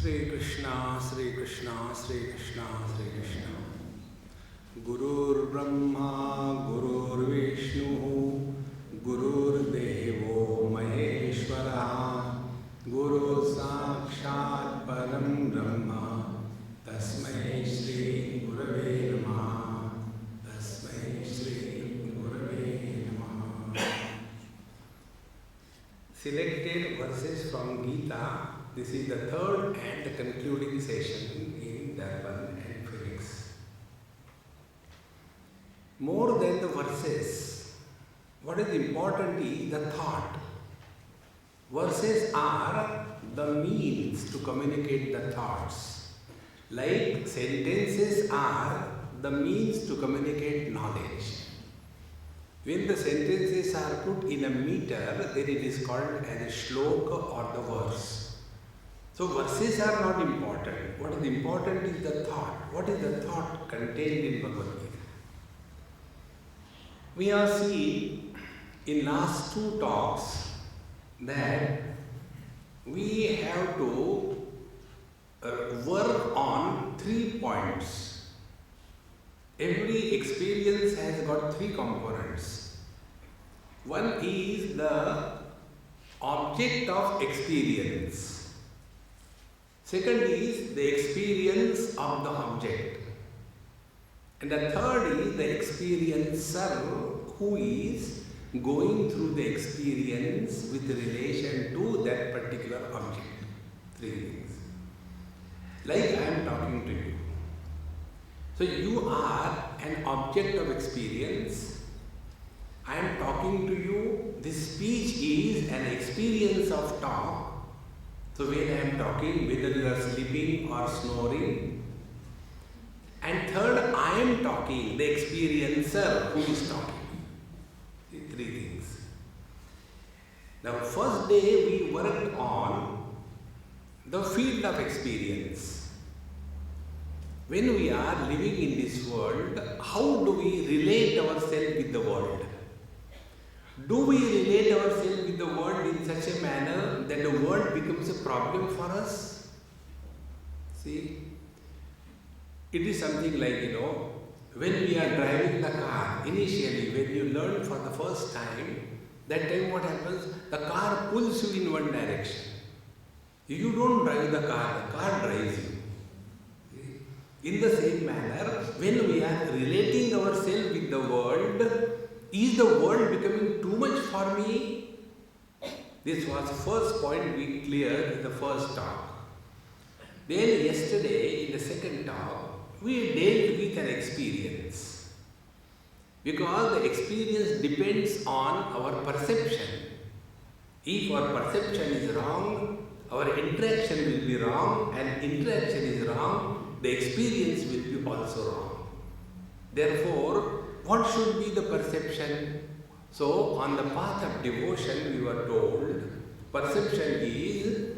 Sri Krishna, Sri Krishna, Sri Krishna, Sri Krishna. Gurur Brahma, Gurur Vishnu, Gurur Devo Maheshwara, Guru Sakshat Param Brahma, Tasmai Shri Gurave Namaha, Tasmai Shri Gurave Namaha. Selected verses from Gita. This is the third and the concluding session in Durban and Phoneix. More than the verses, what is important is the thought. Verses are the means to communicate the thoughts. Like sentences are the means to communicate knowledge. When the sentences are put in a meter, then it is called as a shloka or the verse. So verses are not important. What is important is the thought. What is the thought contained in Bhagavad Gita? We have seen in last two talks that we have to work on 3 points. Every experience has got 3 components. One is the object of experience. Second is the experience of the object. And the third is the experiencer who is going through the experience with relation to that particular object. 3 things. Like I am talking to you. So you are an object of experience. I am talking to you. This speech is an experience of talk. So when I am talking, whether you are sleeping or snoring. And third, I am talking, the experiencer who is talking. 3 things. Now first day we worked on the field of experience. When we are living in this world, how do we relate ourselves with the world? Do we relate ourselves with the world in such a manner that the world becomes a problem for us? See, it is something like, when we are driving the car, initially when you learn for the first time, that time what happens? The car pulls you in one direction. You don't drive the car drives you. In the same manner, when we are relating ourselves with the world, is the world becoming too much for me? This was the first point we cleared in the first talk. Then yesterday in the second talk, we dealt with an experience. Because the experience depends on our perception. If our perception is wrong, our interaction will be wrong, and interaction is wrong, the experience will be also wrong. Therefore, what should be the perception? So, on the path of devotion, we were told, perception is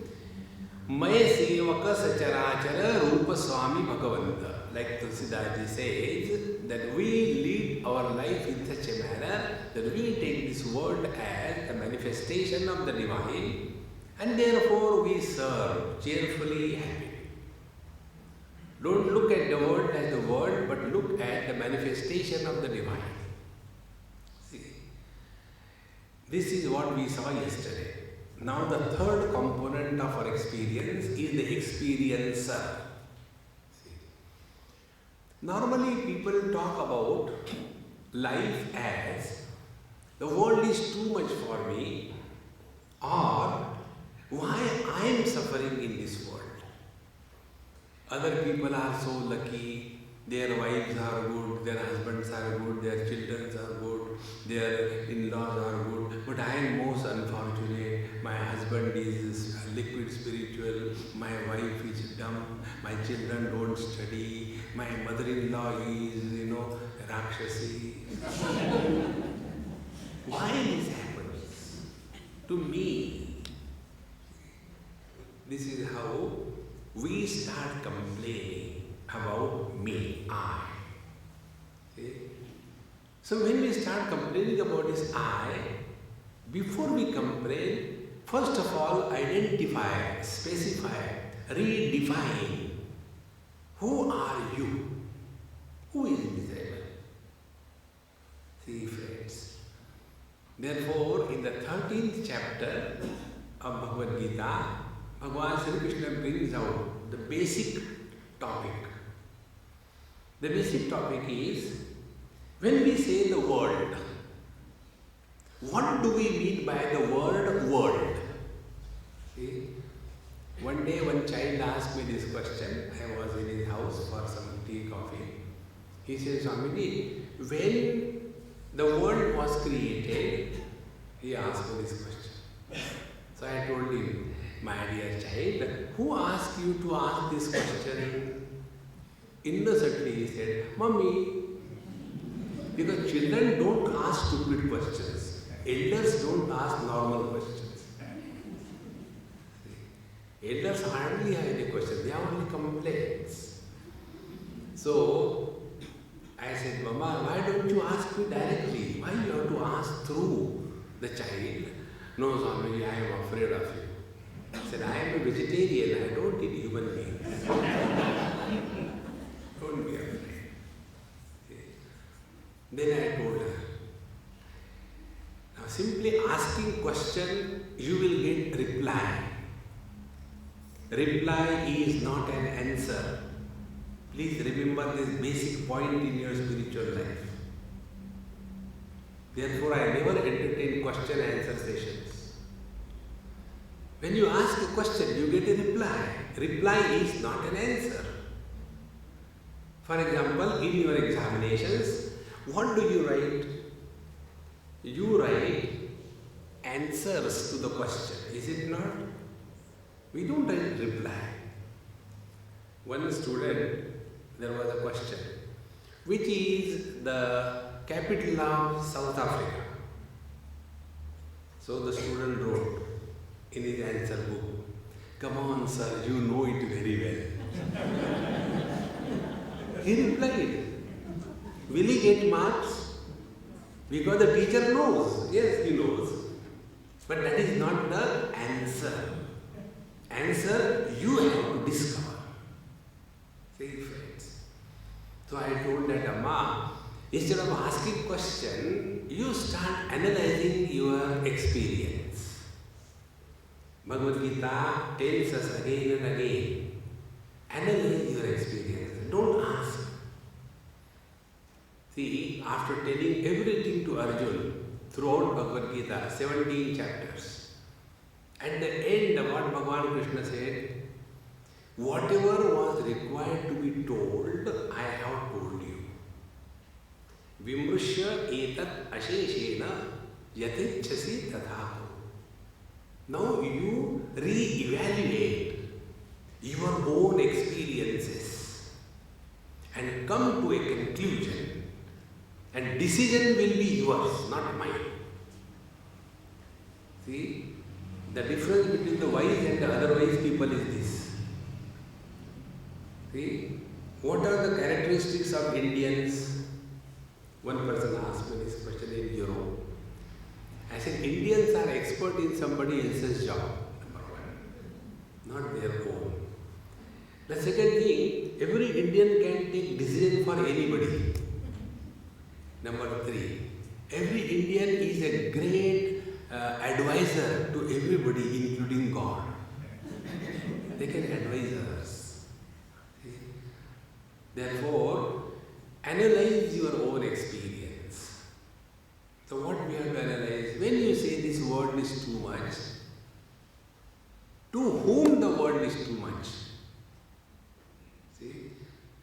Maya Sevaka Sacharachara Rupa Swami Bhagavanta. Like Tulsidaji says, that we lead our life in such a manner that we take this world as a manifestation of the divine, and therefore we serve cheerfully, happily. Don't look at the world as the world, but look at the manifestation of the divine. See, this is what we saw yesterday. Now the third component of our experience is the experiencer. See, normally people talk about life as the world is too much for me, or why I am suffering in this world. Other people are so lucky, their wives are good, their husbands are good, their children are good, their in-laws are good, but I am most unfortunate. My husband is liquid spiritual, my wife is dumb, my children don't study, my mother-in-law is, Rakshasi. Why this happens to me? This is how we start complaining about me, I. See? So when we start complaining about this I, before we complain, first of all identify, specify, redefine who are you? Who is miserable? See, friends. Therefore, in the 13th chapter of Bhagavad Gita, Bhagavan Sri Krishna brings out the basic topic. The basic topic is, when we say the world, what do we mean by the word world? See, one day one child asked me this question. I was in his house for some tea, coffee. He said, Swamiji, when the world was created, he asked me this question. So I told him, my dear child, who asked you to ask this question? Innocently he said, Mummy. Because children don't ask stupid questions. Elders don't ask normal questions. Elders hardly have any questions. They have only complaints. So I said, Mama, why don't you ask me directly? Why you have to ask through the child? No, Swamiji, I am afraid of you. I said, I am a vegetarian. I don't eat human beings. Don't be afraid. Then I told her, now simply asking question, you will get reply. Reply is not an answer. Please remember this basic point in your spiritual life. Therefore, I never entertain question answer sessions. When you ask a question, you get a reply. Reply is not an answer. For example, in your examinations, what do you write? You write answers to the question, is it not? We don't write reply. One student, there was a question, which is the capital of South Africa? So the student wrote in his answer book, come on sir, you know it very well. He replied, will he get marks? Because the teacher knows. Yes, he knows. But that is not the answer. Answer you have to discover. See, friends. So I told that Amma, instead of asking question, you start analyzing your experience. Bhagavad Gita tells us again and again, analyze your experience. Don't ask. See, after telling everything to Arjuna throughout Bhagavad Gita, 17 chapters, at the end what Bhagavan Krishna said, whatever was required to be told, I have told you. Vimrushya etat asheshena yatechasi tatha. Now you re-evaluate your own experiences and come to a conclusion. And decision will be yours, not mine. See, the difference between the wise and the otherwise people is this. See, what are the characteristics of Indians? One person asked me this question in Europe. I said, Indians are expert in somebody else's job, number one, not their own. The second thing, every Indian can take decision for anybody. Number three, every Indian is a great advisor to everybody, including God. They can advise us. Therefore, analyze your own experience. So what we have to analyze, when you say this world is too much, to whom the world is too much? See,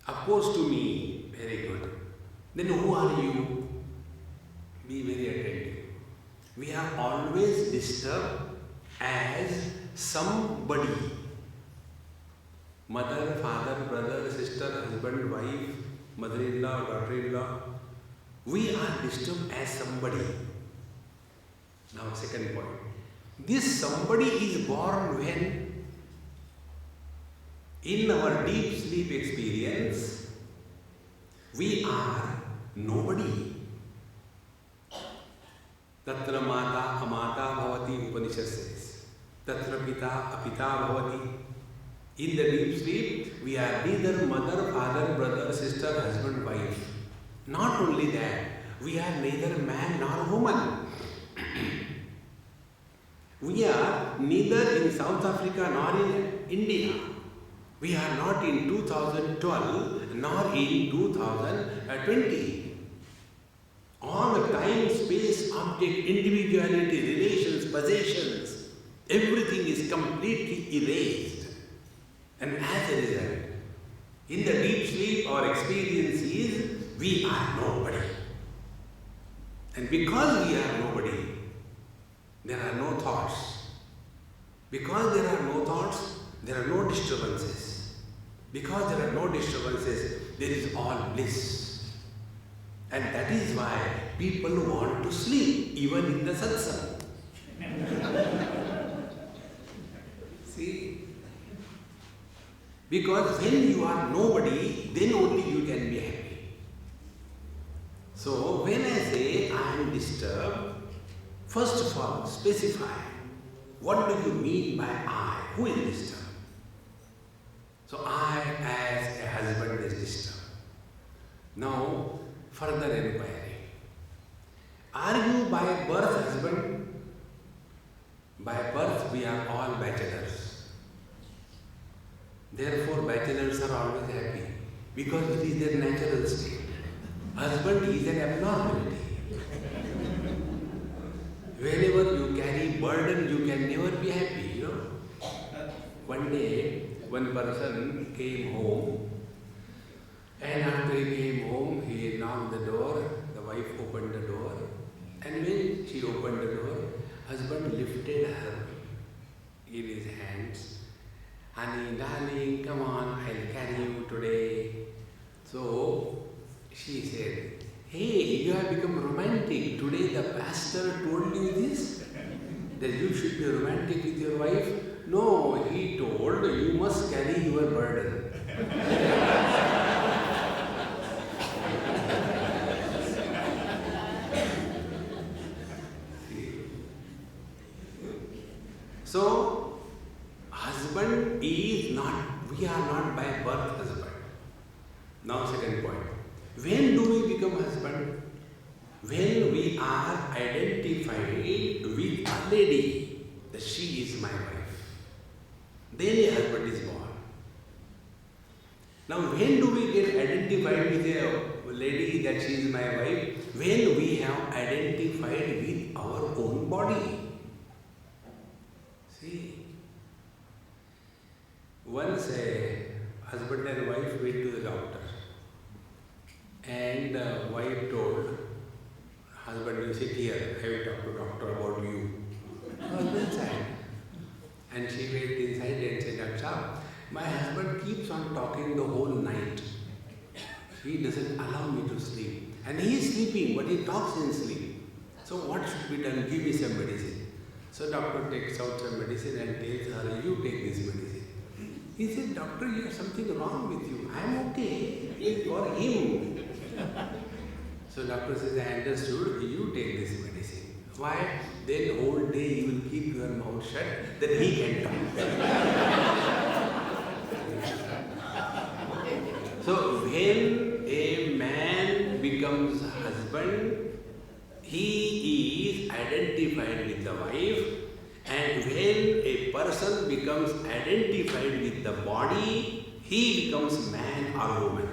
opposed to me, very good. Then who are you? Be very attentive. We are always disturbed as somebody. Mother, father, brother, sister, husband, wife, mother-in-law, daughter-in-law. We are disturbed as somebody. Now, second point. This somebody is born when, in our deep sleep experience, we are nobody. Tatra mata amata bhavati, Upanishad says. Tatra pita apita bhavati. In the deep sleep, we are neither mother, father, brother, sister, husband, wife. Not only that, we are neither man nor woman. We are neither in South Africa nor in India. We are not in 2012 nor in 2020. All the time, space, object, individuality, relations, possessions, everything is completely erased. And as a result, in the deep sleep, our experience is we are nobody. And because we are nobody, there are no thoughts. Because there are no thoughts, there are no disturbances. Because there are no disturbances, there is all bliss. And that is why people want to sleep, even in the satsang. See? Because when you are nobody, then only you can be happy. So when I say I am disturbed, first of all specify what do you mean by I? Who is disturbed? So I as a husband is disturbed. Now further inquiry. Are you by birth husband? By birth we are all bachelors. Therefore bachelors are always happy because it is their natural state. Husband is an abnormality. Whenever you carry burden, you can never be happy, you know. One day, one person came home, and after he came home, he knocked the door, the wife opened the door, and when she opened the door, husband lifted her in his hands. Honey, darling, come on, I'll carry you today. So, she said, hey, you have become romantic. Today the pastor told you this? That you should be romantic with your wife? No, he told you must carry your burden. So, husband is not, we are not by birth husband. Now second point. When do we become husband? When we are identified with a lady, that she is my wife. Then a husband is born. Now when do we get identified with a lady that she is my wife? When we have identified with our own body. See, once a husband and wife went to the doctor. And the wife told, husband, you sit here, I will talk to doctor about you. Husband sat. And she went inside and said, Doctor, my husband keeps on talking the whole night. He doesn't allow me to sleep. And he is sleeping, but he talks in sleep. So what should be done? Give me some medicine. So doctor takes out some medicine and tells her, you take this medicine. He said, Doctor, you have something wrong with you. I am okay. It's for him. So doctor says, I understood, you take this medicine. Why? Then whole day you will keep your mouth shut, then he can talk. So when a man becomes husband, he is identified with the wife, and when a person becomes identified with the body, he becomes man or woman.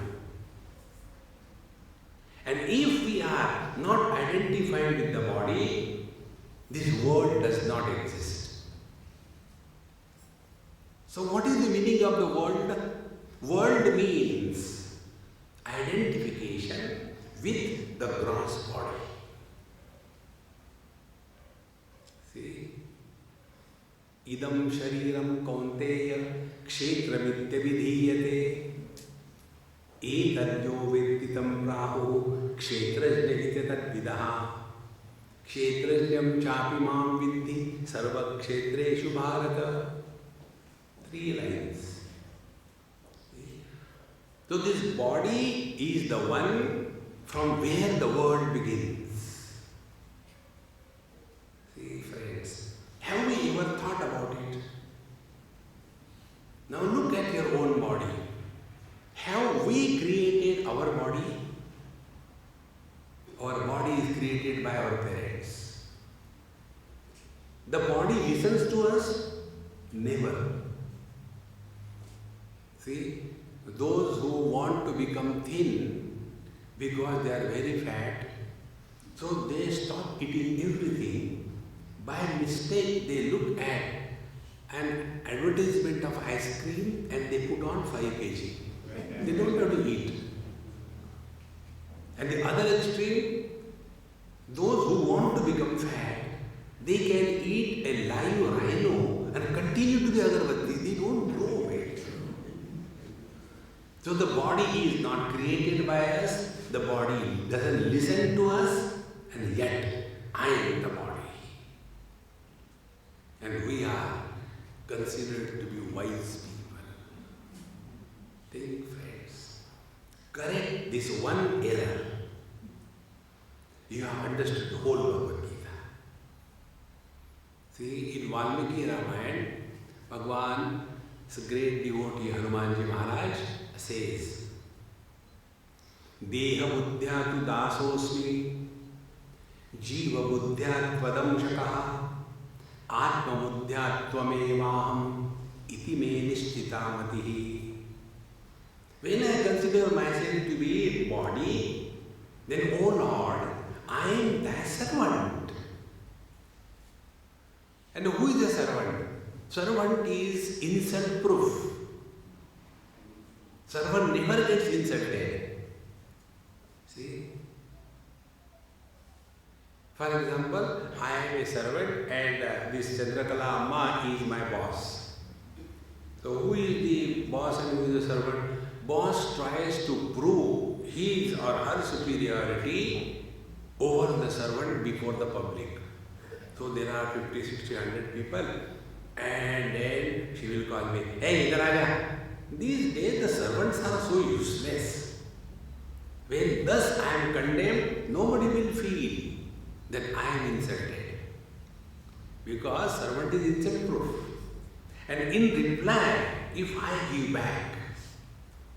And if we are not identified with the body, this world does not exist. So what is the meaning of the world? World means identification with the gross body. See? Idam shariram kaunteya kshetramittya vidhiyate etadyo vedditam prahu kshetrajna iti tadvidaha kshetrajnam chapi mam vidhi sarva kshetreshu bharata. 3 lines. So this body is the one from where the world begins. See friends, have we ever thought about it? Now look at at your own body. Have we created our body? Our body is created by our parents. The body listens to us? Never. See, those who want to become thin because they are very fat, so they stop eating everything. By mistake, they look at an advertisement of ice cream and they put on 5 kg. They don't have to eat. And the other extreme, those who want to become fat, they can eat a live rhino and continue to the agarbatti. They don't grow weight. So the body is not created by us, the body doesn't listen to us, and yet I am the body. And we are considered to be wise people. Think, friends, correct this one error. You have understood the whole Bhagavad Gita. See, in Valmiki Ramayana, Bhagwan's great devotee Hanumanji Maharaj says, Deha buddhya tu dasosmi, jiva buddhya tvadamshakaha, atma buddhya tvamevaham, iti me nishtita matihi. When I consider myself to be body, then, O Lord, I am thy servant. And who is the servant? Servant is insult proof. Servant never gets insulted. See? For example, I am a servant and this Chandrakala Amma is my boss. So who is the boss and who is the servant? Boss tries to prove his or her superiority over the servant before the public. So there are 50, 60, 100 people and then she will call me, hey, idhar aaja. These days the servants are so useless. When thus I am condemned, nobody will feel that I am insulted. Because servant is insult proof. And in reply, if I give back,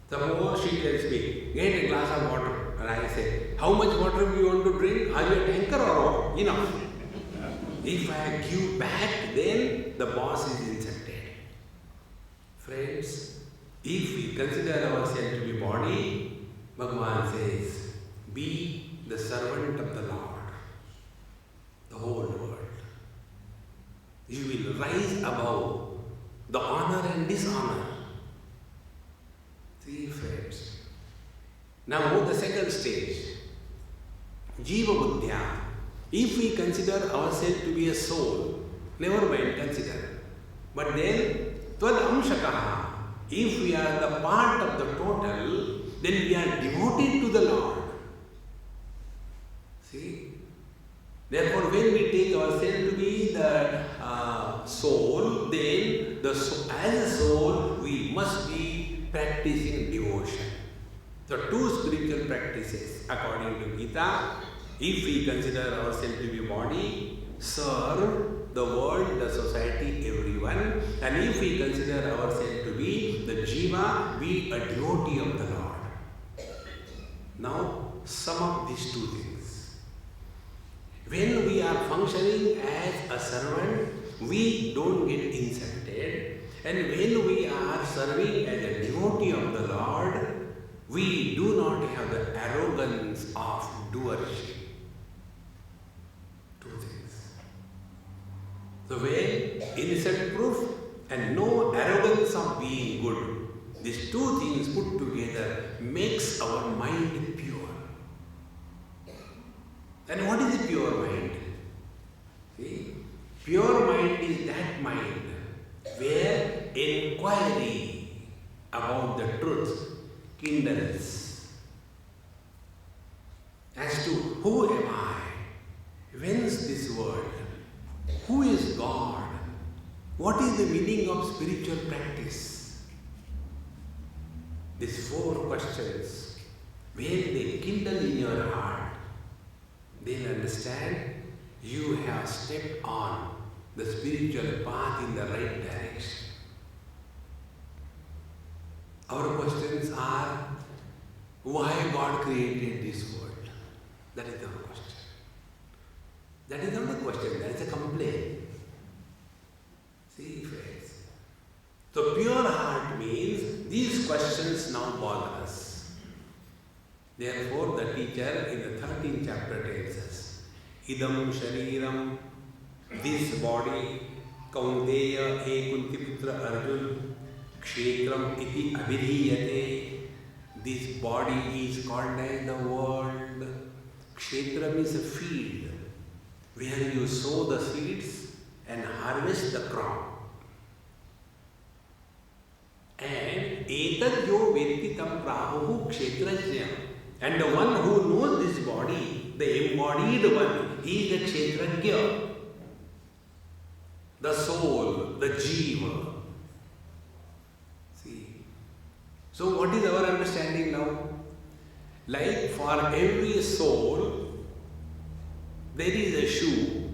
suppose she tells me, get a glass of water. And I say, how much water do you want to drink? Are you a tanker or what? Enough. If I give back, then the boss is insulted. Friends, if we consider ourselves to be body, Bhagavan says, be the servant of the Lord, the whole world. You will rise above the honor and dishonor. See, friends. Now the second stage, Jiva Buddhya. If we consider ourselves to be a soul, never mind, consider. But then, Tvad Amshakaha, if we are the part of the total, then we are devoted to the Lord. See? Therefore, when we take ourselves to be the soul, then as a soul, we must be practicing devotion. So, 2 spiritual practices according to Gita. If we consider ourselves to be body, serve the world, the society, everyone. And if we consider ourselves to be the Jiva, be a devotee of the Lord. Now, sum up these 2 things. When we are functioning as a servant, we don't get insulted. And when we are serving as a devotee of the Lord, we do not have the arrogance of doership. 2 things. So when innocent proof and no arrogance of being good, these 2 things put together makes our mind pure. And what is a pure mind? See? Pure mind is that mind where inquiry about the truth kindles as to who am I, whence this world, who is God, what is the meaning of spiritual practice. These 4 questions, when they kindle in your heart, then understand you have stepped on the spiritual path in the right direction. Our questions are, why God created this world? That is our question. That is not a question, that is a complaint. See, friends. So pure heart means these questions now bother us. Therefore, the teacher in the 13th chapter tells us, Idam Shariram, this body, Kaunteya Ekuntiputra Arjun, Kshetram iti abhidhiyate. This body is called as the world. Kshetram is a field where you sow the seeds and harvest the crop. And etad yo vetti tam prahuhu kshetrajna. And the one who knows this body, the embodied one, is the kshetrajna, the soul, the jiva. See. So what is our understanding now? Like for every soul, there is a shoe.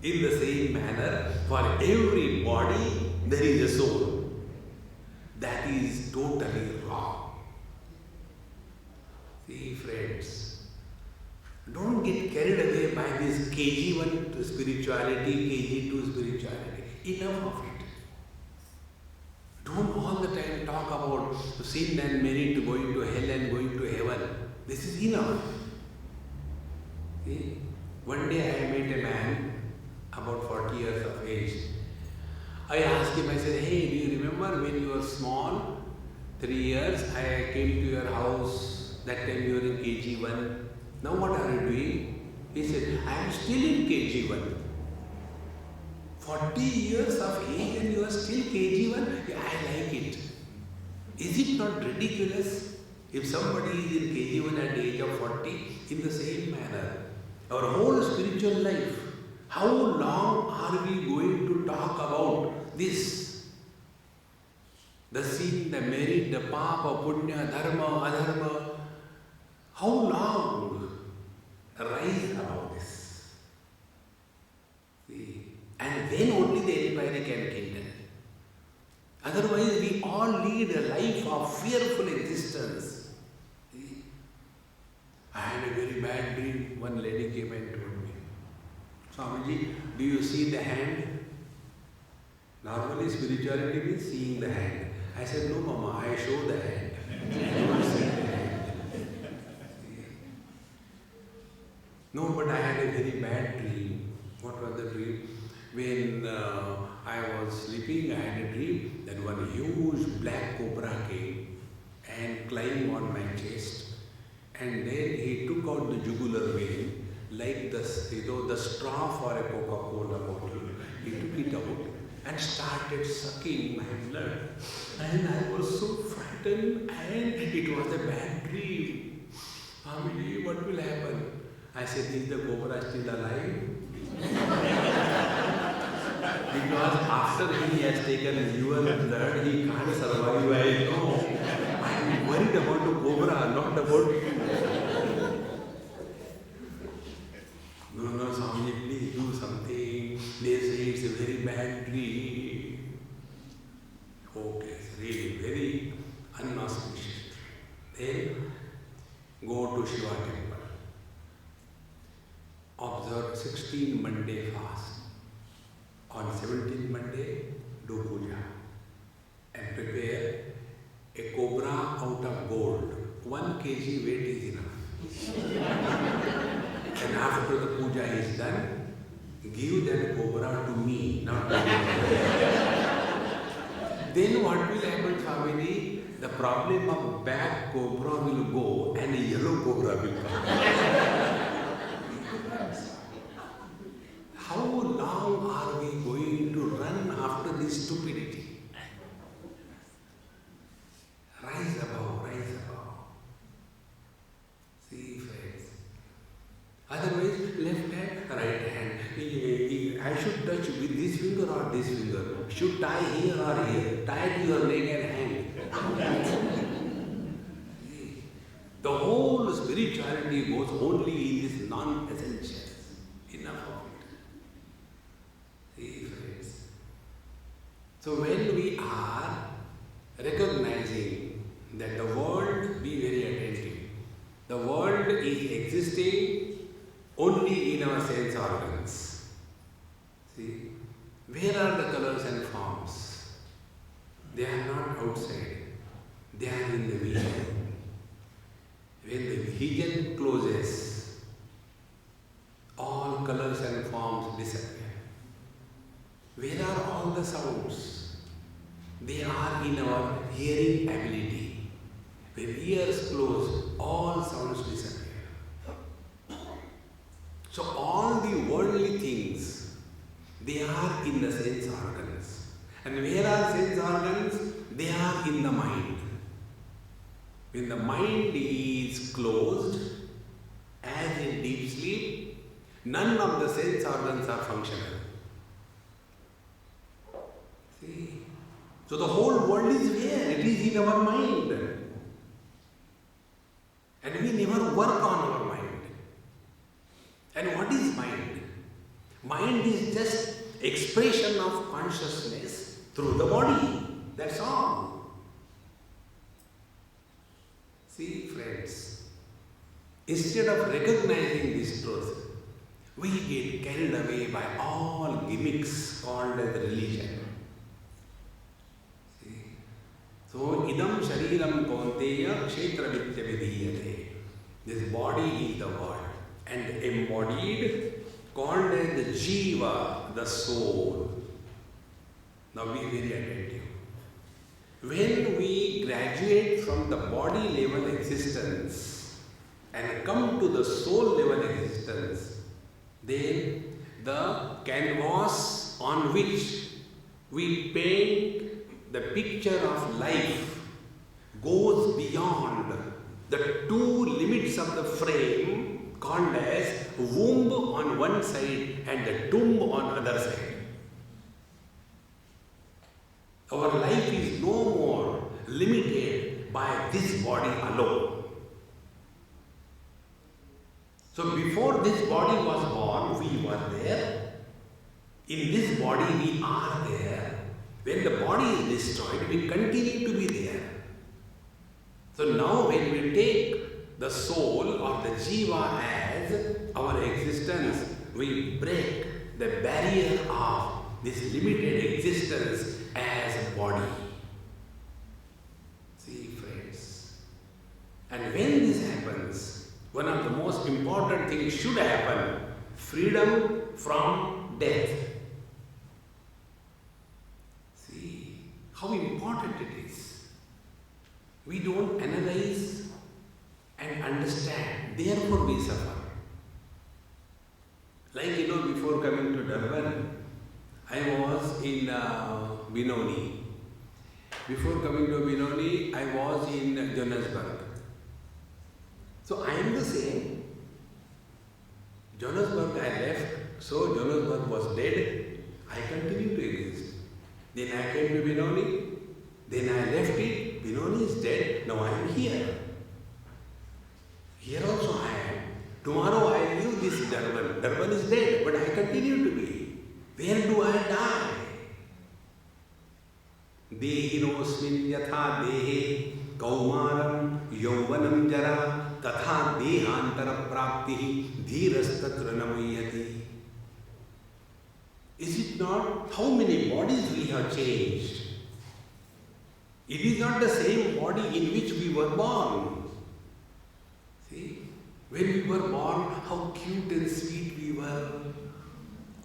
In the same manner, for every body, there is a soul. That is totally wrong. See, friends, don't get carried away by this KG1 to spirituality, KG2 spirituality. Enough of it. Don't all the time talk about sin and merit, going to hell and going to heaven. This is enough. See? One day I met a man about 40 years of age. I asked him, I said, hey, do you remember when you were small, 3 years, I came to your house, that time you were in KG1. Now what are you doing? He said, I am still in KG1. 40 years of age and you are still KG1? Yeah, I like it. Is it not ridiculous if somebody is in KG1 at the age of 40 in the same manner? Our whole spiritual life, how long are we going to talk about this? The sin, the merit, the papa, punya, dharma, adharma. How long? Rise about this. See? And then only the inquiry can kindle. Otherwise, we all lead a life of fearful existence. See? I had a very bad dream. One lady came and told me, Swamiji, do you see the hand? Normally, spirituality means seeing the hand. I said, no, Mama, I show the hand. I don't see the hand. No, but I had a very bad dream. What was the dream? When I was sleeping, I had a dream that one huge black cobra came and climbed on my chest. And then he took out the jugular vein, like the straw for a Coca-Cola bottle. He took it out and started sucking my blood. And I was so frightened, and it was a bad dream. Swamiji, what will happen? I said, is the cobra still alive? Because after he has taken your blood, he can't survive. I know. I am worried about the cobra, not about... No, Swamiji, please do something. They say it's a very bad dream. Okay, it's really very unauspicious. Then go to Shiva temple. Observe 16 Monday fast. On 17th Monday, do puja. And prepare a cobra out of gold. 1 kg weight is enough. And after the puja is done, give that cobra to me, not to you. Then what will happen, Swamiji? The problem of black cobra will go and a yellow cobra will come. How long are we going to run after this stupidity? Rise above, rise above. See, friends. Otherwise, left hand, right hand. I should touch with this finger or this finger. Should tie here or here. Tie to your leg and hand. The whole spirituality goes only in this non-essentials. Enough of it. See, friends. So when we are recognizing that the world, be very attentive, the world is existing only in our sense organs. See, where are the colors and forms? They are not outside, they are in the vision. When the vision closes, all colors and forms disappear. Where are all the sounds? They are in our hearing ability. When ears close, all sounds disappear. So all the worldly things, they are in the sense organs. And where are sense organs? They are in the mind. When the mind is closed, as in deep sleep, none of the sense organs are functional. See? So the whole world is where? It is in our mind. And we never work on our mind. And what is mind? Mind is just expression of consciousness through the body. That's all. See, friends, instead of recognizing this truth, we get carried away by all gimmicks called as religion. See? So, idam shariram kaunteya kshetra vitya vidhiyate. This body is the world, and embodied, called as the jiva, the soul. Now be very attentive. When we graduate from the body level existence and come to the soul level existence, then the canvas on which we paint the picture of life goes beyond the two limits of the frame called as womb on one side and the tomb on other side. Our life is no more limited by this body alone. So before this body was born, we were there. In this body, we are there. When the body is destroyed, we continue to be there. So now when we take the soul or the jiva as our existence, we break the barrier of this limited existence as a body. See, friends. And when this happens, one of the most important things should happen: freedom from death. See how important it is. We don't analyze and understand, therefore we suffer. Like before coming to Durban, I was in Benoni. Before coming to Benoni, I was in Johannesburg. So I am the same. Johannesburg I left, so Johannesburg was dead. I continue to exist. Then I came to Benoni, then I left it. Benoni is dead, now I am here. Here also I am. Tomorrow I leave this Durban. Durban is dead, but I continue to be. Where do I die? Dehinosmin yatha dehe kaumaram yauvanam jara tatha dehantara prapti dhirastatra namayati. Is it not? How many bodies we have changed? It is not the same body in which we were born. See, when we were born, how cute and sweet we were.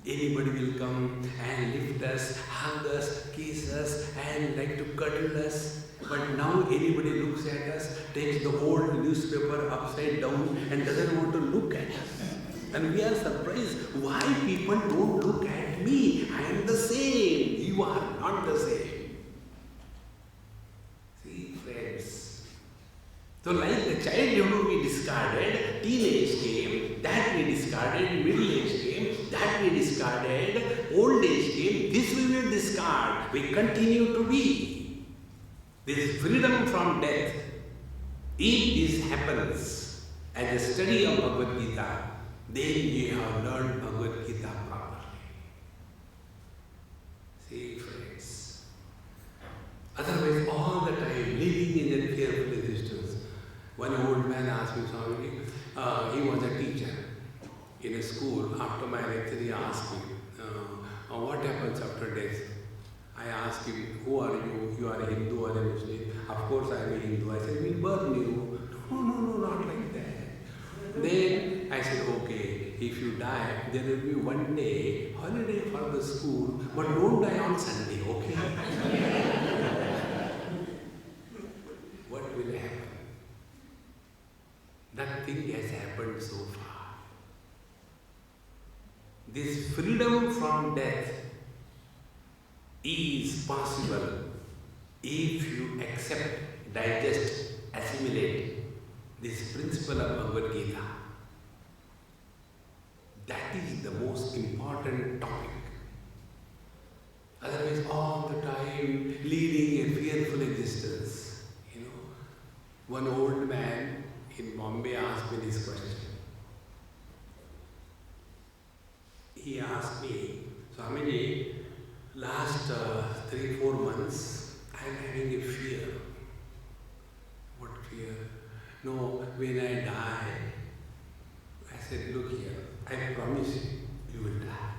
Anybody will come and lift us, hug us, kiss us, and like to cuddle us. But now anybody looks at us, takes the old newspaper upside down and doesn't want to look at us. And we are surprised why people don't look at me. I am the same. You are not the same. See, friends. So like the childhood we discarded, teenage came, that we discarded, middle age came, that we discarded, old age came, this we will discard. We continue to be. This freedom from death. If this happens as a study of Bhagavad Gita, then we have learned Bhagavad Gita properly. See, friends. Otherwise, all the time living in that fearful Muslim. Of course I am a Hindu. I said, we'll burn you. No, not like that. Then I said, okay, if you die, there will be one day holiday for the school, but don't die on Sunday, okay? What will happen? Nothing has happened so far. This freedom from death is possible if you accept, digest, assimilate this principle of Bhagavad Gita. That is the most important topic. Otherwise, all the time leading a fearful existence. One old man in Bombay asked me this question. He asked me, Swamiji, last 3-4 months I am having a fear. What fear? No, when I die, I said, look here, I promise you will die.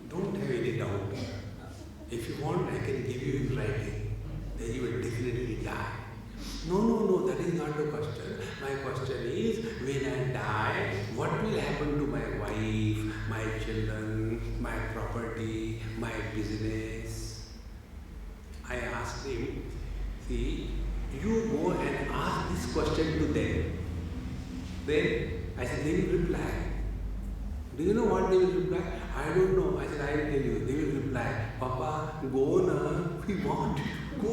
Don't have any doubt. If you want, I can give you in writing. Then you will definitely die. No, that is not the question. My question is, when I die, what will happen to my wife, my children, my property, my business? I asked him, see, you go and ask this question to them. Then I said, they will reply. Do you know what they will reply? I don't know. I said, I will tell you. They will reply, Papa, go na, we want you to go.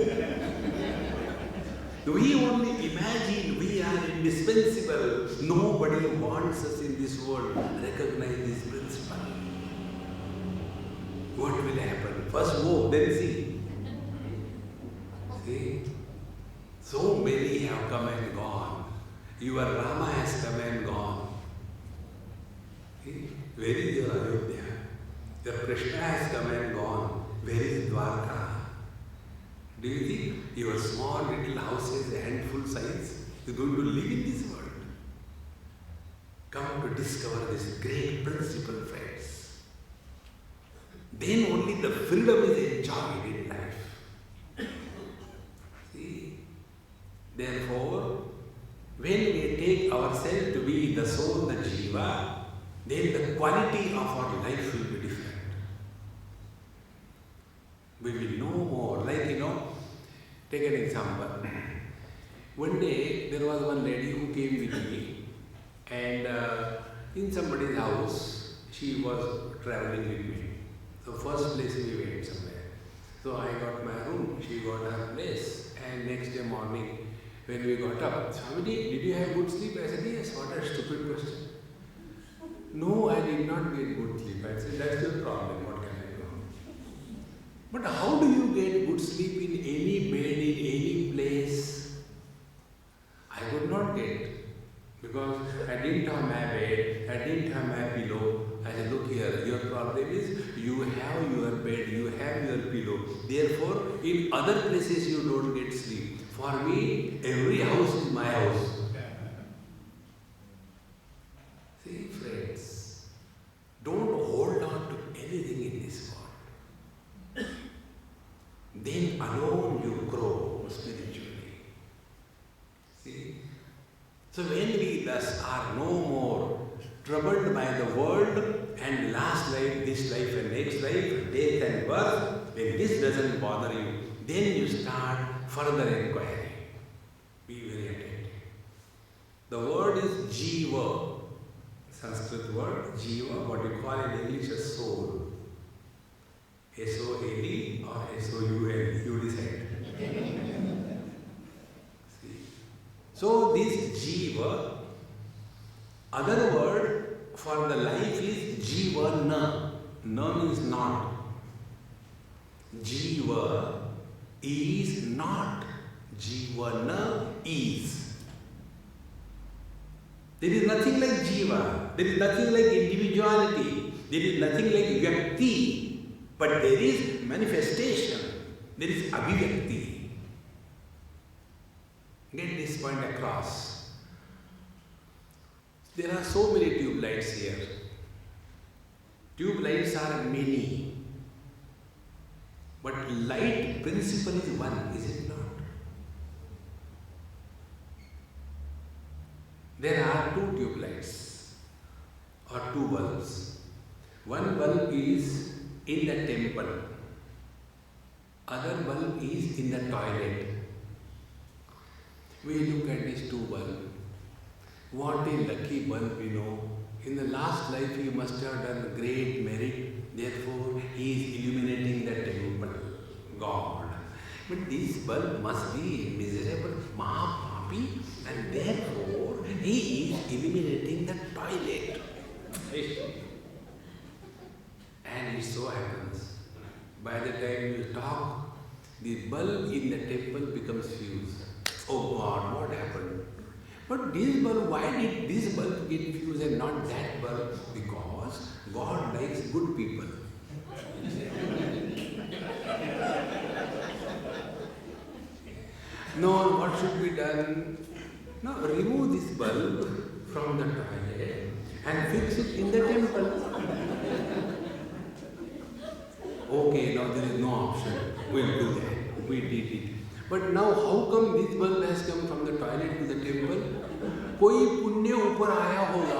We only imagine we are indispensable. Nobody wants us in this world. Recognize this principle. What will happen? First go, then see. See? So many have come and gone. Your Rama has come and gone. See? Where is your Ayodhya? Your Krishna has come and gone. Where is Dwarka? Do you think your small little house is a handful size? You're going to live in this world. Come to discover this great principle, friends. Then only the freedom is enjoyed in life. See? Therefore, when we take ourselves to be the soul, the jiva, then the quality of our life will be different. We will know more. Like, take an example. One day, there was one lady who came with me, and in somebody's house, she was traveling with me. So first place we went somewhere. So I got my room, she got her place, and next day morning, when we got up, Swamiji, did you have good sleep? I said, yes. What a stupid question. No, I did not get good sleep. I said, that's your problem. What can I do? But how do you get good sleep in any bed, in any place? I could not get, because I didn't have my bed, I didn't have my pillow. I said, look here, your problem is you have your bed, you have your pillow. Therefore, in other places you don't get sleep. For me, every house is my house. See, friends, don't hold on to anything in this world. Then alone you grow spiritually. See? So when we thus are no more troubled by the world and last life, this life and next life, death and birth, when this doesn't bother you, then you start further inquiry. Be very attentive. The word is jiva. Sanskrit word, jiva, what you call in English as soul. S-O-L-E or S-O-U-L, you decide. See? So this jiva, other word for the life is jivana. Na means not. Jiva is not. Jivana is. There is nothing like jiva. There is nothing like individuality. There is nothing like vyakti. But there is manifestation. There is abhivyakti. Get this point across. There are so many tube lights here. Tube lights are many. But light principle is one, is it not? There are two tube lights or two bulbs. One bulb is in the temple, other bulb is in the toilet. We look at these two bulbs. What a lucky bulb, In the last life he must have done great merit, therefore he is illuminating the temple, God. But this bulb must be miserable, Mahapapi, and therefore he is illuminating the toilet. And it so happens, by the time you talk, the bulb in the temple becomes fused. Oh God, what happened? But this bulb, why did this bulb get fused and not that bulb? Because God likes good people. No, what should be done? No, remove this bulb from the toilet and fix it in the temple. Okay, now there is no option. We'll do that. We did it. But now how come this bulb has come from the toilet to the temple? कोई पुण्य ऊपर आया होगा.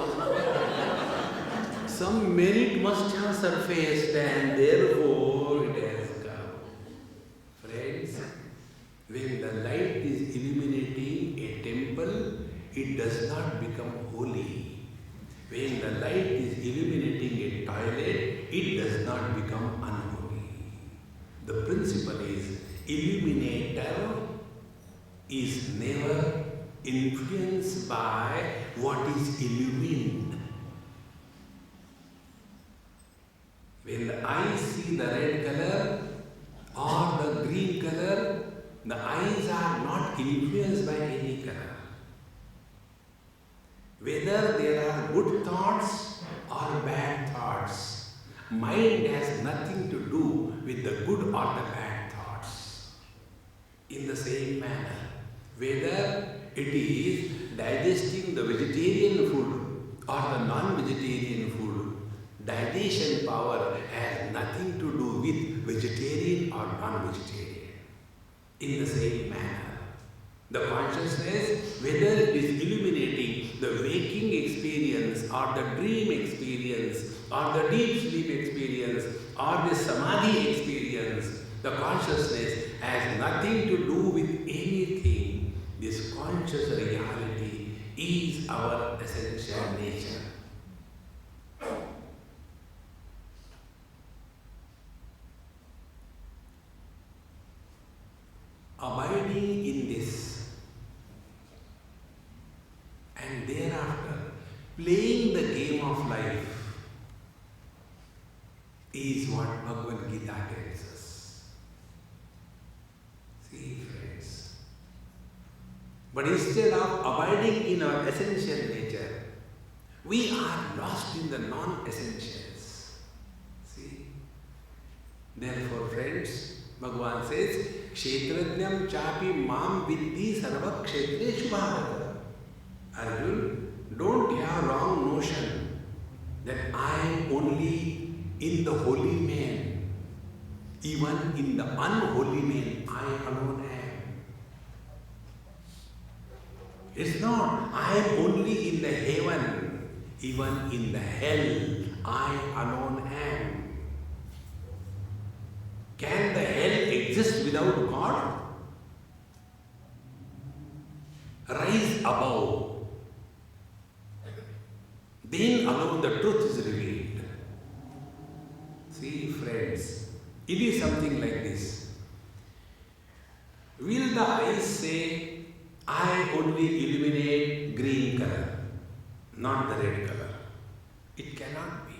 Some merit must have surfaced and therefore it has come. Friends, when the light is illuminating a temple, it does not become holy. When the light is illuminating a toilet, it does not become unholy. The principle is, illuminator is never influenced by what is illumined. When the eyes see the red color or the green color, the eyes are not influenced by any color. Whether there are good thoughts or bad thoughts, mind has nothing to do with the good or the bad thoughts. In the same manner, whether it is digesting the vegetarian food or the non-vegetarian food, digestion power has nothing to do with vegetarian or non-vegetarian. In the same manner, the consciousness, whether it is illuminating the waking experience or the dream experience or the deep sleep experience or the samadhi experience, the consciousness has nothing to do with anything. This conscious reality is our essential nature. Abiding in this and thereafter playing the game of life is what Bhagavad Gita tells us. See, friends. But instead of abiding in our essential nature, we are lost in the non-essentials. See? Therefore, friends, Bhagavan says, Kshetrajnam chapi mam viddhi sarva kshetreshu bharata. Arjun, don't have wrong notion that I am only in the holy man. Even in the unholy man, I alone am. It's not, I am only in the heaven. Even in the hell, I alone am. Can the hell exist without God? Rise above. Then alone the truth is revealed. See, friends, it is something like this. Will the eyes say, I only illuminate green color, not the red color? It cannot be.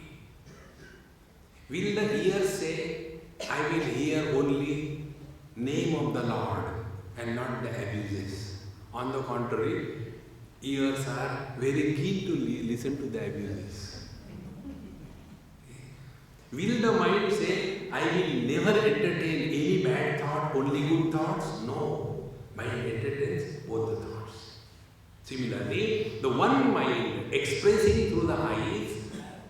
Will the ears say, I will hear only name of the Lord and not the abuses? On the contrary, ears are very keen to listen to the abuses. Will the mind say, I will never entertain any bad thought, only good thoughts? No. Mind entertains both the thoughts. Similarly, the one mind expressing through the eyes,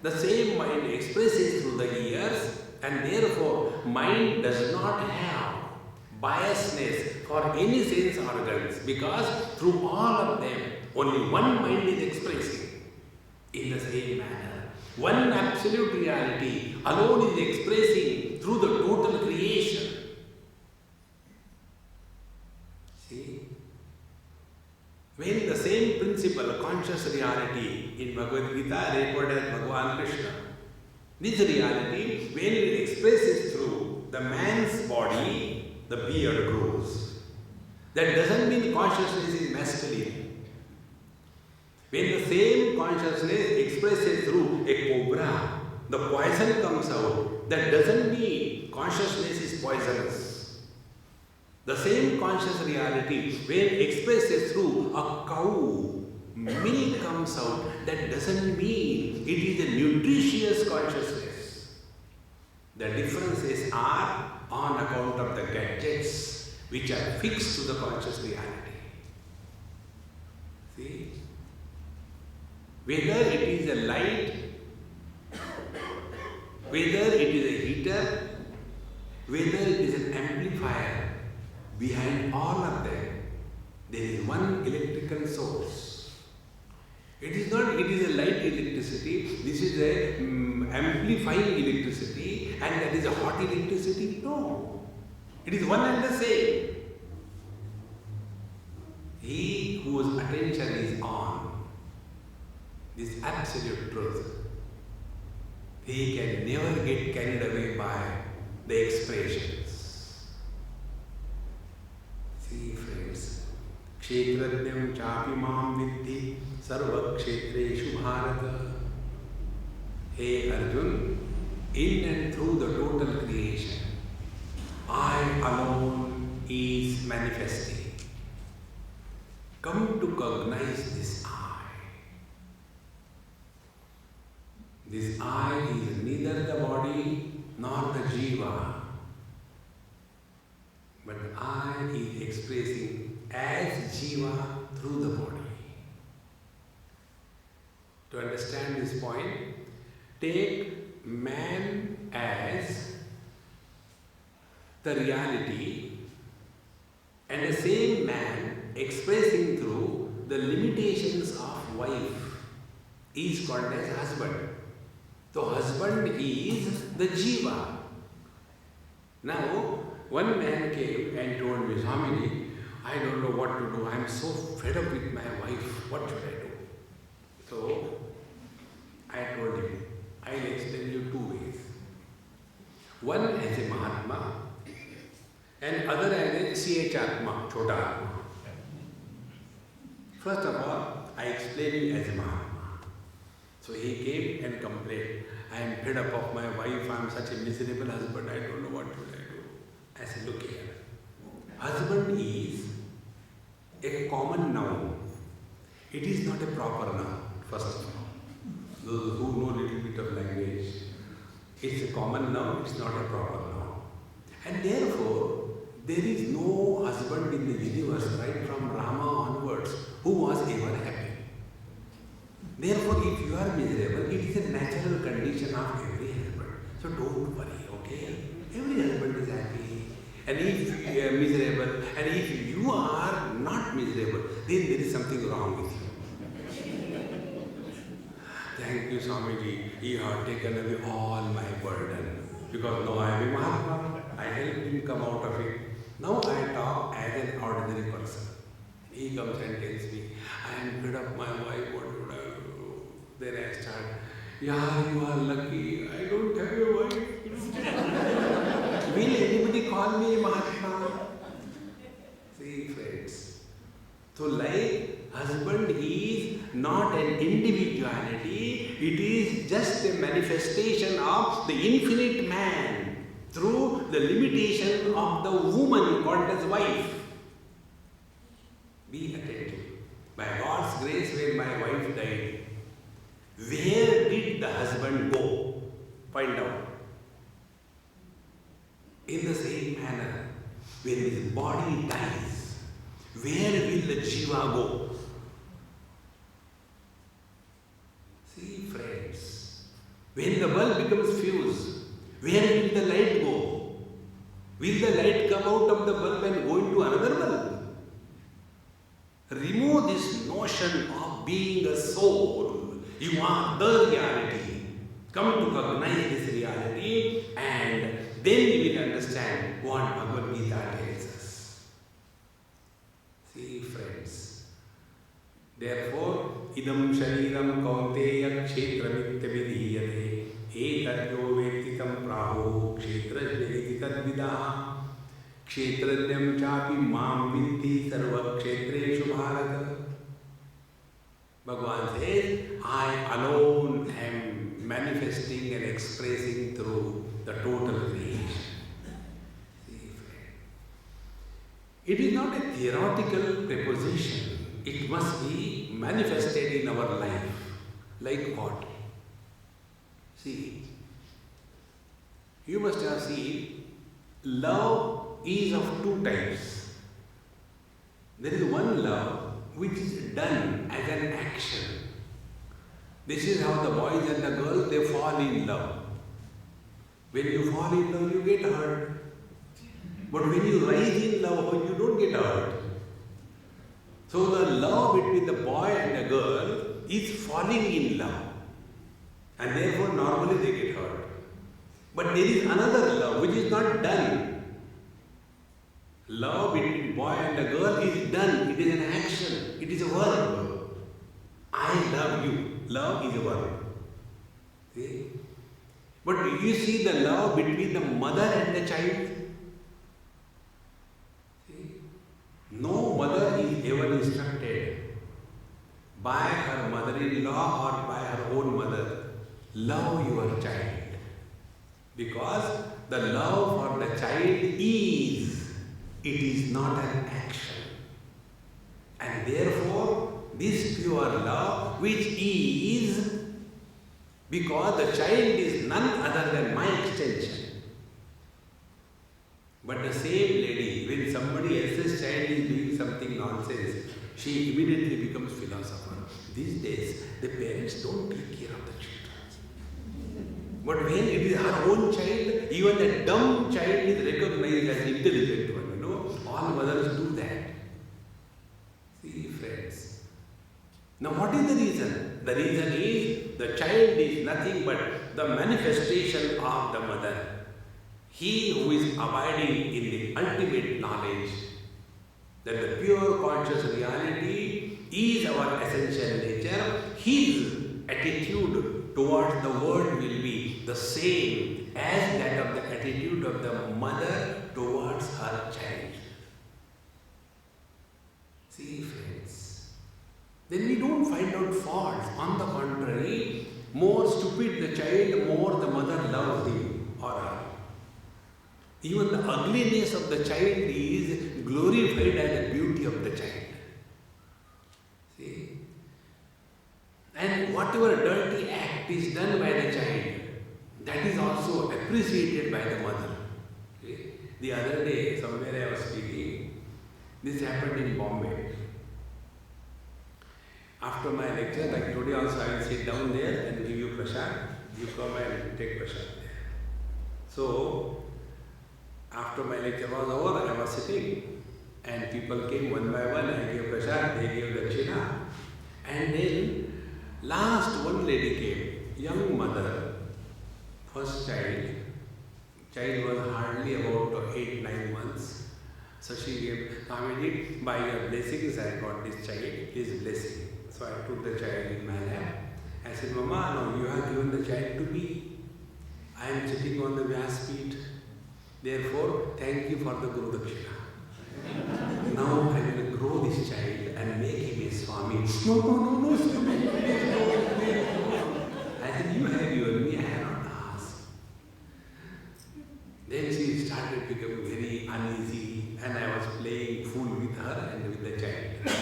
the same mind expressing through the ears, And therefore, mind does not have biasness for any sense organs, because through all of them, only one mind is expressing in the same manner. One absolute reality alone is expressing through the total creation. See? When the same principle, conscious reality in Bhagavad Gita reported as Bhagavan Krishna, this reality, when it expresses through the man's body, the beard grows. That doesn't mean consciousness is masculine. When the same consciousness expresses through a cobra, the poison comes out. That doesn't mean consciousness is poisonous. The same conscious reality, when expresses through a cow, milk comes out. That doesn't mean it is a nutritious consciousness. The differences are on account of the gadgets which are fixed to the conscious reality. See? Whether it is a light, whether it is a heater, whether it is an amplifier, behind all of them, there is one electrical source. It is not, it is a light electricity, this is a amplifying electricity, and that is a hot electricity. No. It is one and the same. He whose attention is on this absolute truth, he can never get carried away by the expressions. See, friends, Kshetrajnam chapi mam vidhi sarva kshetreshu bharata. Hey Arjun, in and through the total creation, I alone is manifesting. Come to cognize this I. This I is neither the body nor the jiva, but I is expressing as jiva through the body. To understand this point, take man as the reality and the same man expressing through the limitations of wife is called as husband. So husband is the jiva. Now, one man came and told me, Swamiji, I don't know what to do. I am so fed up with my wife. What should I do? So, I told him, I will explain you two ways. One as a Mahatma and other as a CH Atma, Chota Atma. First of all, I explained him as a Mahatma. So he came and complained, I am fed up of my wife, I am such a miserable husband, I don't know what should I do. I said, look here, husband is a common noun. It is not a proper noun, first of all. Those who know a little bit of language, it's a common noun, it's not a proper noun. And therefore, there is no husband in the universe, right from Rama onwards, who was ever happy. Therefore, if you are miserable, it is a natural condition of every husband. So don't worry, okay? Every husband is happy. And if you are miserable, and if you are not miserable, then there is something wrong with you. Thank you, Swamiji. You have taken away all my burden. Because now I am a Mahatma. I helped him come out of it. Now I talk as an ordinary person. He comes and tells me, I am fed up my wife, what should I do? Then I start, yeah, you are lucky, I don't have a wife. Will anybody call me Mahatma? See, friends. So like husband is not an individuality, it is just a manifestation of the infinite man through the limitation of the woman called as wife. Be attentive. By God's grace, when my wife died, where did the husband go? Find out. In the same manner, when his body dies, where will the jiva go? See, friends, when the bulb becomes fused, Where will the light go? Will the light come out of the bulb and go into another bulb? Remove this notion of being a soul. You are the reality. Come to recognize this reality, and then you will understand what Bhagavad Gita tells us. See, friends. Therefore, idam shariram kaunteya kshetramittya vidhiyate etatyo vetitam praho kshetrajneti tadvidaha kshetranyam chapi mam vidhi sarva kshetreshu bharata. Bhagavan says, I alone am manifesting and expressing through the total creation. See, friend. It is not a theoretical proposition. It must be manifested in our life. Like what? See, you must have seen, love is of two types. There is one love which is done as an action. This is how the boys and the girls, they fall in love. When you fall in love, you get hurt. But when you rise in love, you don't get hurt. So the love between the boy and the girl is falling in love. And therefore normally they get hurt. But there is another love which is not done. Love between boy and a girl is done. It is an action. It is a verb. I love you. Love is a verb. See? But you see the love between the mother and the child? See? No mother is ever instructed by her mother-in-law or by her own mother, love your child. Because the love for the child is, it is not an action. And therefore, this pure love, which is, because the child is none other than my extension. But the same lady, when somebody else's child is doing something nonsense, she immediately becomes philosopher. These days, the parents don't take care of the children. But when it is her own child, even the dumb child is recognized as intelligent one. All mothers do that. See, friends. Now, what is the reason? The reason is the child is nothing but the manifestation of the mother. He who is abiding in the ultimate knowledge that the pure conscious reality is our essential nature, his attitude towards the world will be the same as that of the attitude of the mother towards her child. See, friends, then we don't find out faults. On the contrary, more stupid the child, more the mother loves him or her. Even the ugliness of the child is glorified as the beauty of the child. See? And whatever dirty act is done by the child, that is also appreciated by the mother. See? The other day, somewhere I was speaking, this happened in Bombay. After my lecture, like today also I will sit down there and give you prasad. You come and take prasad there. So, after my lecture was over, I was sitting and people came one by one. I gave prasad, they gave dakshina. And then last one lady came, young mother, first child. Child was hardly about 8-9 months. So she gave, Swamiji, by your blessings I got this child, please bless him. So I took the child in my lap. I said, Mama, no, you have given the child to me. I am sitting on the Vyaspeeth. Therefore, thank you for the Guru Dakshina. Now I will grow this child and make him a Swami. No, Swami. I said, you have given me, I have not asked. Then she started becoming very uneasy and I was playing fool with her and with the child.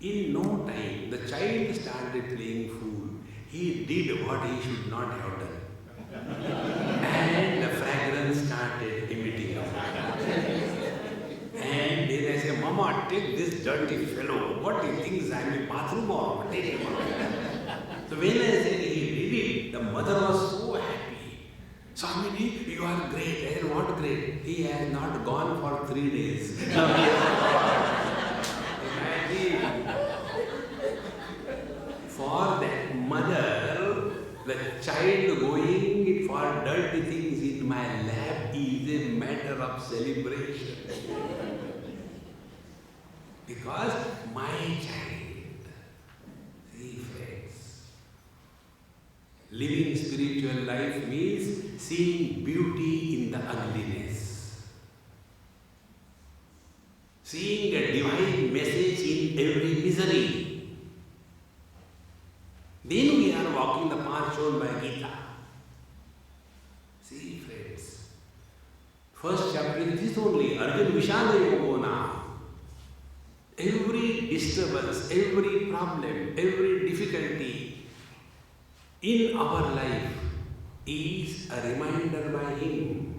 In no time, the child started playing fool. He did what he should not have done. And the fragrance started emitting out. And then I said, Mama, take this dirty fellow. What he thinks I am a bathroom or take him out. So when I said he did it, the mother was so happy. Swamiji, you are great. I said, what great? He has not gone for 3 days. Imagine. For that mother, the child going for dirty things in my lap is a matter of celebration. Because my child, see friends, living spiritual life means seeing beauty in the ugliness. Seeing a divine message in every misery. Then we are walking the path shown by Gita. See friends, first chapter is this only, Arjuna Vishada Yogo now. Every disturbance, every problem, every difficulty in our life is a reminder by him.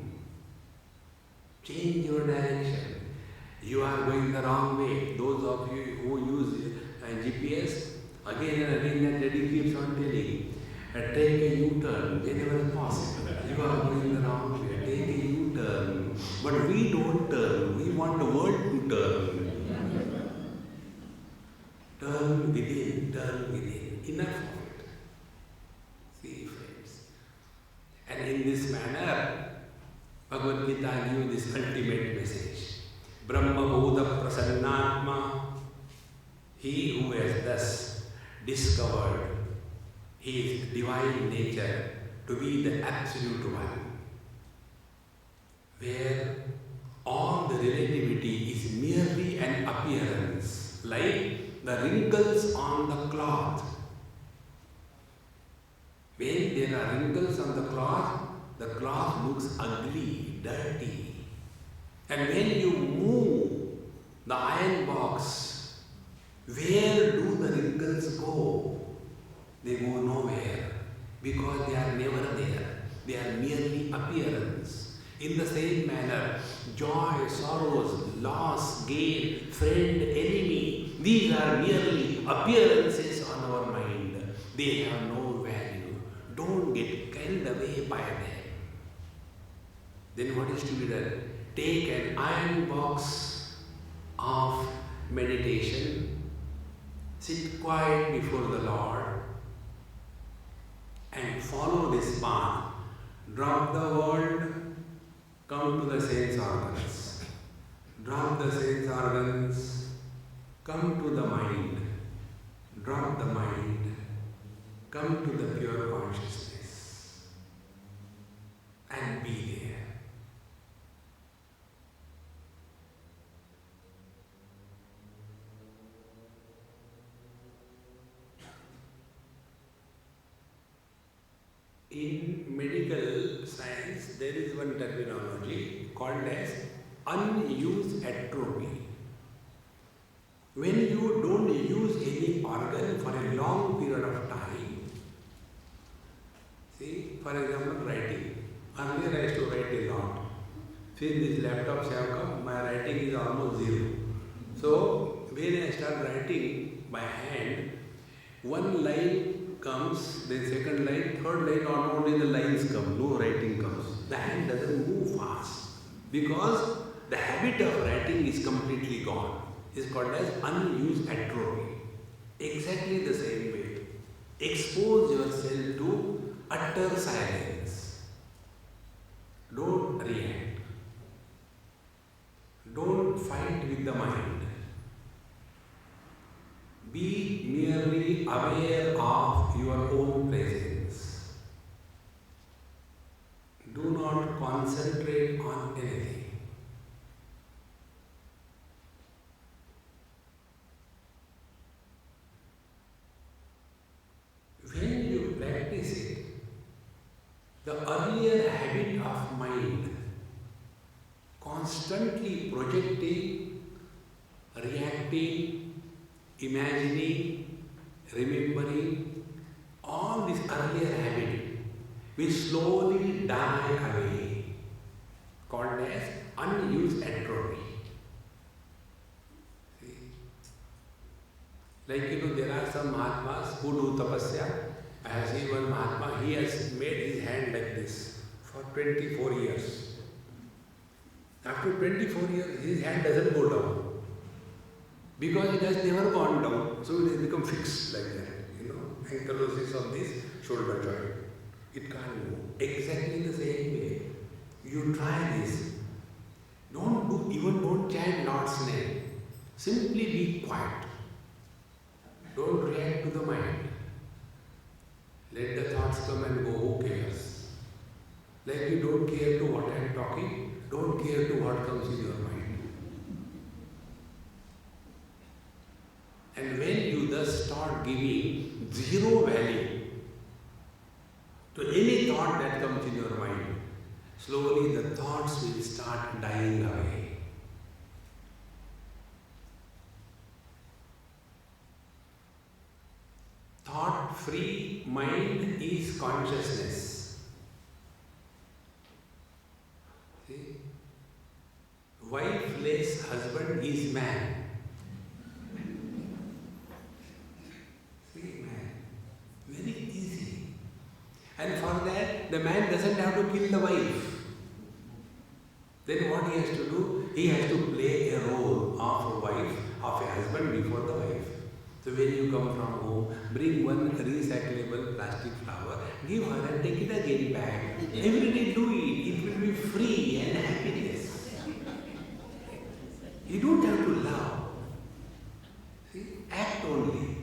Change your direction. You are going the wrong way. Those of you who use GPS, again and again that lady keeps on telling, take a U-turn whenever possible. You are going the wrong way. Take a U-turn. But we don't turn. We want the world to turn. Turn within, turn within. Enough of it. See friends. And in this manner, Bhagavad Gita gives this ultimate message. Brahma Bodha Prasannatma. He who has thus discovered his divine nature to be the absolute one, where all the relativity is merely an appearance, like the wrinkles on the cloth. When there are wrinkles on the cloth looks ugly, dirty. And when you move the iron box, where do the wrinkles go? They go nowhere, because they are never there. They are merely appearance. In the same manner, joy, sorrows, loss, gain, friend, enemy, these are merely appearances on our mind. They have no value. Don't get carried away by them. Then what is to be done? Take an iron box of meditation, sit quiet before the Lord, and follow this path. Drop the world, come to the sense organs. Drop the sense organs, come to the mind. Drop the mind, come to the pure consciousness, and be there. In medical science, there is one terminology called as unused atrophy. When you don't use any organ for a long period of time, see, for example, writing. Earlier I used to write a lot. Since these laptops have come, my writing is almost zero. So, when I start writing by hand, one line comes, then second line, third line, not only the lines come, no writing comes. The hand doesn't move fast because the habit of writing is completely gone. It's called as unused atrophy. Exactly the same way. Expose yourself to utter silence. Don't react. Don't fight with the mind. Be merely aware of your own presence. Do not concentrate on anything. When you practice it, the earlier habit of mind, constantly projecting, reacting, imagining, remembering, all this earlier habit will slowly die away, called as unused atrophy. See? Like there are some Mahatmas who do tapasya. I have seen one Mahatma, he has made his hand like this for 24 years. After 24 years, his hand doesn't go down. Because it has never gone down, so it has become fixed like that. Ankylosis of this shoulder joint. It can't move. Exactly the same way. You try this. Don't chant Lord's name. Simply be quiet. Don't react to the mind. Let the thoughts come and go, who cares? Like you don't care to what I am talking, don't care to what comes in your mind. And when you thus start giving zero value to any thought that comes in your mind, slowly the thoughts will start dying away. Thought-free mind is consciousness. See? Wifeless husband is man. See, man. Very easy. And for that, the man doesn't have to kill the wife. Then what he has to do? He has to play a role of a wife, of a husband before the wife. So when you come from home, bring one recyclable plastic flower, give her and take it again back. Every day do it. It will be free and happiness. You don't have to love. See? Act only.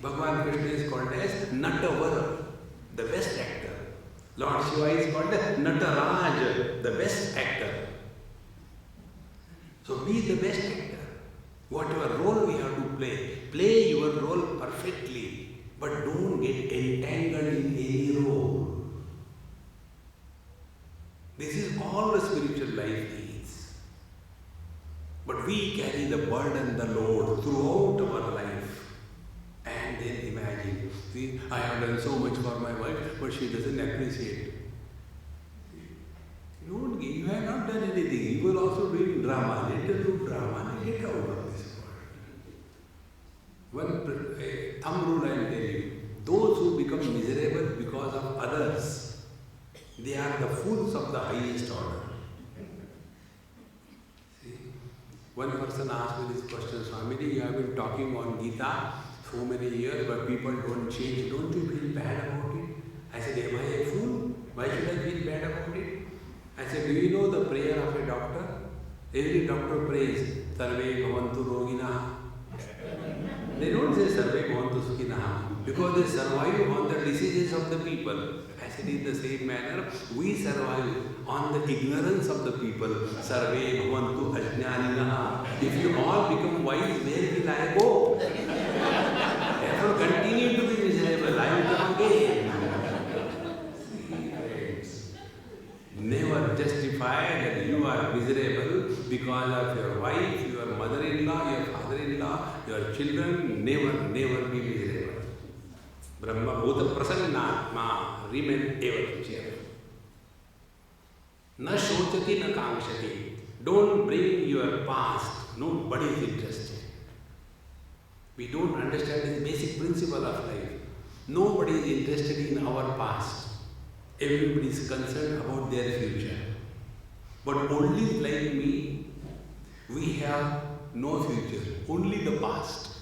Bhagavan Krishna is called as Natavara, the best actor. Lord Shiva is called as Nataraj, the best actor. So be the best actor. Whatever role we have to play your role perfectly, but don't get entangled in any role. This is all the spiritual life is. But we carry the burden, the load throughout our life. And then imagine, see, I have done so much for my wife, but she doesn't appreciate. You have not done anything. You were also doing drama. Let her do drama. Get out of this world. One thumb rule I am telling you. Those who become miserable because of others, they are the fools of the highest order. See? One person asked me this question, Swamiji, you have been talking on Gita so many years, but people don't change. Don't you feel bad about it? I said, am I a fool? Why should I feel bad about it? I said, do you know the prayer of a doctor? Every doctor prays, Sarve Bhavantu Rogina. They don't say Sarve Bhavantu Sukhina because they survive on the diseases of the people. I said, in the same manner, we survive on the ignorance of the people. Sarve Bhavantu Ajnanina. If you all become wise, where will I go? Therefore, continue to be miserable. I will come again. Never justify that you are miserable because of your wife, your mother-in-law, your father-in-law, your children. Never be miserable. Brahma Bhuta Prasannatma, remain ever cheerful. Na shochati na kankshati. Don't bring your past. Nobody is interested. We don't understand this basic principle of life. Nobody is interested in our past. Everybody is concerned about their future. But only like me, we have no future, only the past.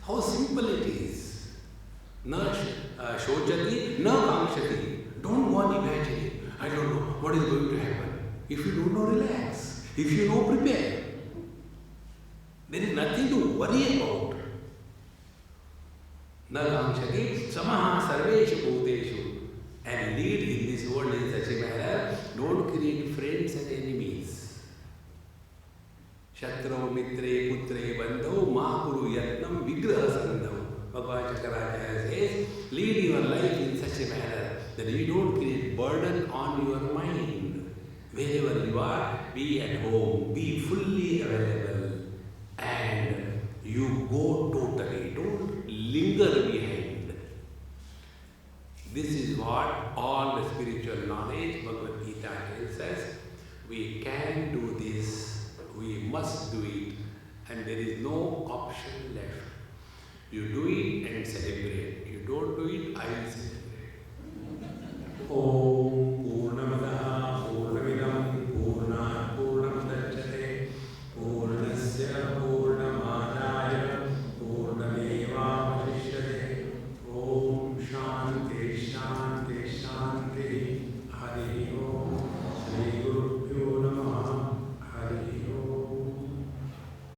How simple it is. Na shochati, na kankshati. Don't go on imagining. I don't know what is going to happen. If you don't know, relax. If you know, prepare. There is nothing to worry about. Na kankshati, samaha sarveshu bhuteshu. And lead in this world in such a manner, don't create friends and enemies. Shatro mitre putre bandho ma kuru yatnam vigraha sandham. Bhagavad Shakaracharya says, lead your life in such a manner that you don't create burden on your mind. Wherever you are, be at home, be fully available, and you go totally. Don't linger behind. This is what all the spiritual knowledge, Bhagavad Gita tells us. We can do this, we must do it, and there is no option left. You do it and celebrate. You don't do it, I will celebrate. Om